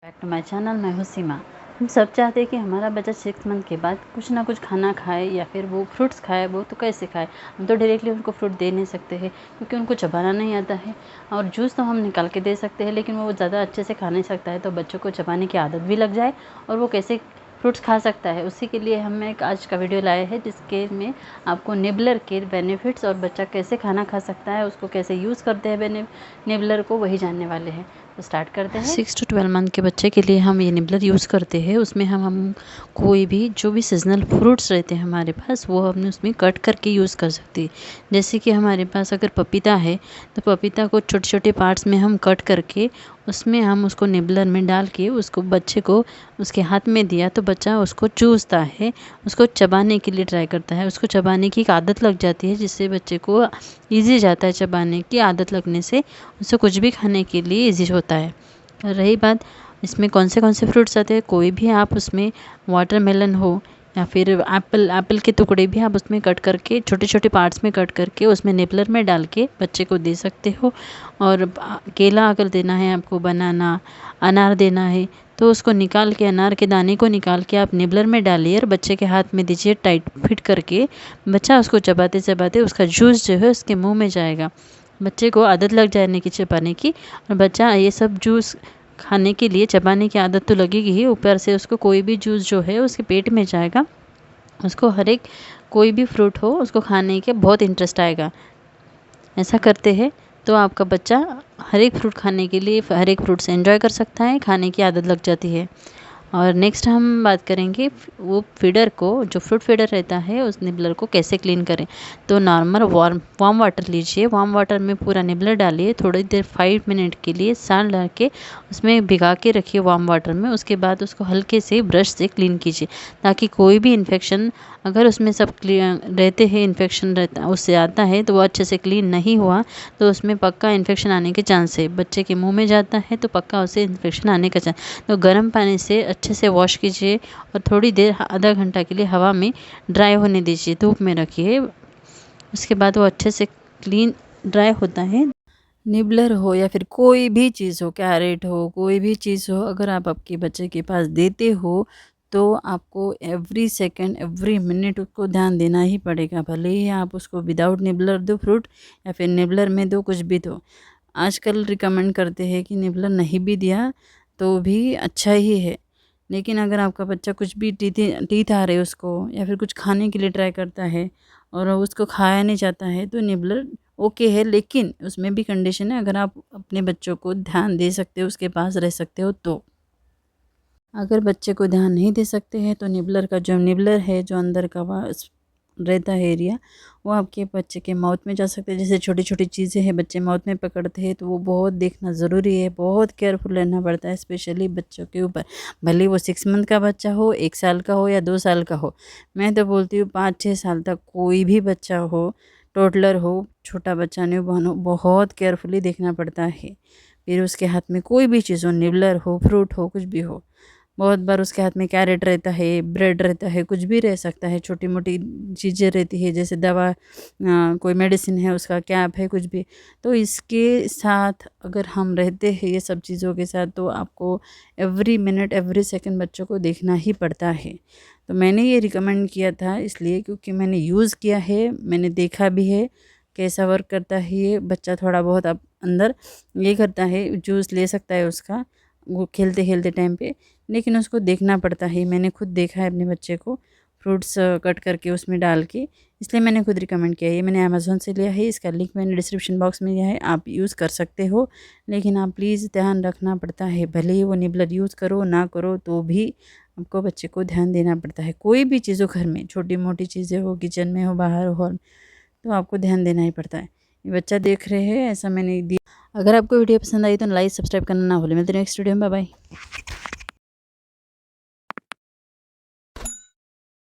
Back to my channel. मैं हूँ सीमा। हम सब चाहते हैं कि हमारा बच्चा 6 मंथ के बाद कुछ ना कुछ खाना खाए या फिर वो फ्रूट्स खाए। वो तो कैसे खाए? हम तो डायरेक्टली उनको फ्रूट दे नहीं सकते हैं क्योंकि उनको चबाना नहीं आता है। और जूस तो हम निकाल के दे सकते हैं, लेकिन वो ज़्यादा अच्छे से खा नहीं सकता है, तो बच्चों को चबाने की आदत भी लग जाए और वो कैसे फ्रूट्स खा सकता है, उसी के लिए हम एक आज का वीडियो लाए हैं जिसके में आपको निबलर के बेनिफिट्स और बच्चा कैसे खाना खा सकता है, उसको कैसे यूज़ करते हैं निबलर को, वही जानने वाले हैं। तो स्टार्ट करते हैं। 6 to 12 मंथ के बच्चे के लिए हम ये निबलर यूज़ करते हैं। उसमें हम कोई भी जो भी सीजनल फ्रूट्स रहते हैं हमारे पास, वो हमने उसमें कट करके यूज़ कर सकते हैं। जैसे कि हमारे पास अगर पपीता है तो पपीता को छोटे छोटे पार्ट्स में हम कट करके उसमें हम उसको निबलर में डाल के उसको बच्चे को उसके हाथ में दिया तो बच्चा उसको चूसता है, उसको चबाने के लिए ट्राई करता है। उसको चबाने की एक आदत लग जाती है जिससे बच्चे को ईजी जाता है। चबाने की आदत लगने से उससे कुछ भी खाने के लिए ईजी होता है। रही बात इसमें कौन से फ्रूट्स आते हैं, कोई भी आप उसमें वाटरमेलन हो या फिर एप्पल के टुकड़े भी आप उसमें कट करके छोटे छोटे पार्ट्स में कट करके उसमें निबलर में डाल के बच्चे को दे सकते हो। और केला अगर देना है आपको, बनाना, अनार देना है तो उसको निकाल के, अनार के दाने को निकाल के आप निबलर में डालिए और बच्चे के हाथ में दीजिए टाइट फिट करके। बच्चा उसको चबाते चबाते उसका जूस जो है उसके मुंह में जाएगा। बच्चे को आदत लग जाने की चबाने की, और बच्चा ये सब जूस खाने के लिए चबाने की आदत तो लगेगी ही, ऊपर से उसको कोई भी जूस जो है उसके पेट में जाएगा। उसको हर एक कोई भी फ्रूट हो उसको खाने के बहुत इंटरेस्ट आएगा। ऐसा करते हैं तो आपका बच्चा हर एक फ्रूट खाने के लिए हर एक फ्रूट से एंजॉय कर सकता है, खाने की आदत लग जाती है। और नेक्स्ट हम बात करेंगे वो फीडर को, जो फ्रूट फीडर रहता है उस निबलर को कैसे क्लीन करें। तो नॉर्मल वार्म वाटर लीजिए, वार्म वाटर में पूरा निबलर डालिए, थोड़ी देर 5 मिनट के लिए साल डाल के उसमें भिगा के रखिए वार्म वाटर में। उसके बाद उसको हल्के से ब्रश से क्लीन कीजिए ताकि कोई भी इन्फेक्शन, अगर उसमें सब रहते हैं, इन्फेक्शन रहता उससे आता है तो वो अच्छे से क्लीन नहीं हुआ तो उसमें पक्का इन्फेक्शन आने के चांस है। बच्चे के मुँह में जाता है तो पक्का उसे इन्फेक्शन आने का चांस। तो गर्म पानी से अच्छे से वॉश कीजिए और थोड़ी देर आधा घंटा के लिए हवा में ड्राई होने दीजिए, धूप में रखिए। उसके बाद वो अच्छे से क्लीन ड्राई होता है। निबलर हो या फिर कोई भी चीज़ हो, कैरेट हो, कोई भी चीज़ हो, अगर आप आपके बच्चे के पास देते हो तो आपको एवरी सेकंड एवरी मिनट उसको ध्यान देना ही पड़ेगा। भले ही आप उसको विदाउट निबलर दो फ्रूट या फिर निबलर में दो, कुछ भी दो। आजकल रिकमेंड करते हैं कि निबलर नहीं भी दिया तो भी अच्छा ही है, लेकिन अगर आपका बच्चा कुछ भी टीथ आ रहे उसको या फिर कुछ खाने के लिए ट्राई करता है और उसको खाया नहीं जाता है तो निबलर ओके है, लेकिन उसमें भी कंडीशन है। अगर आप अपने बच्चों को ध्यान दे सकते हो, उसके पास रह सकते हो तो। अगर बच्चे को ध्यान नहीं दे सकते हैं तो निबलर का जो निबलर है, जो अंदर का रहता है एरिया, वो आपके बच्चे के माउथ में जा सकते हैं। जैसे छोटी छोटी चीज़ें हैं बच्चे माउथ में पकड़ते हैं तो वो बहुत देखना ज़रूरी है, बहुत केयरफुल रहना पड़ता है, स्पेशली बच्चों के ऊपर। भले वो 6 मंथ का बच्चा हो, 1 साल का हो या 2 साल का हो। मैं तो बोलती हूँ 5-6 साल तक कोई भी बच्चा हो, टोडलर हो, छोटा बच्चा न्यूबॉर्न हो, बहुत केयरफुली देखना पड़ता है। फिर उसके हाथ में कोई भी चीज़ हो, निबलर हो, फ्रूट हो, कुछ भी हो। बहुत बार उसके हाथ में कैरेट रहता है, ब्रेड रहता है, कुछ भी रह सकता है, छोटी मोटी चीज़ें रहती है, जैसे दवा, कोई मेडिसिन है, उसका कैप है, कुछ भी। तो इसके साथ अगर हम रहते हैं ये सब चीज़ों के साथ तो आपको एवरी मिनट एवरी सेकंड बच्चों को देखना ही पड़ता है। तो मैंने ये रिकमेंड किया था इसलिए क्योंकि मैंने यूज़ किया है, मैंने देखा भी है कैसा वर्क करता है ये। बच्चा थोड़ा बहुत अब अंदर ये करता है, जूस ले सकता है उसका, वो खेलते खेलते टाइम पे, लेकिन उसको देखना पड़ता है। मैंने खुद देखा है अपने बच्चे को फ्रूट्स कट करके उसमें डाल के, इसलिए मैंने खुद रिकमेंड किया है। ये मैंने अमेज़ोन से लिया है, इसका लिंक मैंने डिस्क्रिप्शन बॉक्स में दिया है, आप यूज़ कर सकते हो। लेकिन आप प्लीज़ ध्यान रखना पड़ता है, भले ही वो निबलर यूज़ करो ना करो तो भी आपको बच्चे को ध्यान देना पड़ता है। कोई भी चीज़ हो घर में, छोटी मोटी चीज़ें हो, किचन में हो, बाहर हो, हॉल, तो आपको ध्यान देना ही पड़ता है। ये बच्चा देख रहे हैं, ऐसा मैंने दिया। अगर आपको वीडियो पसंद आई तो लाइक सब्सक्राइब करना ना भूलें। मिलते हैं नेक्स्ट वीडियो में, बाय बाय।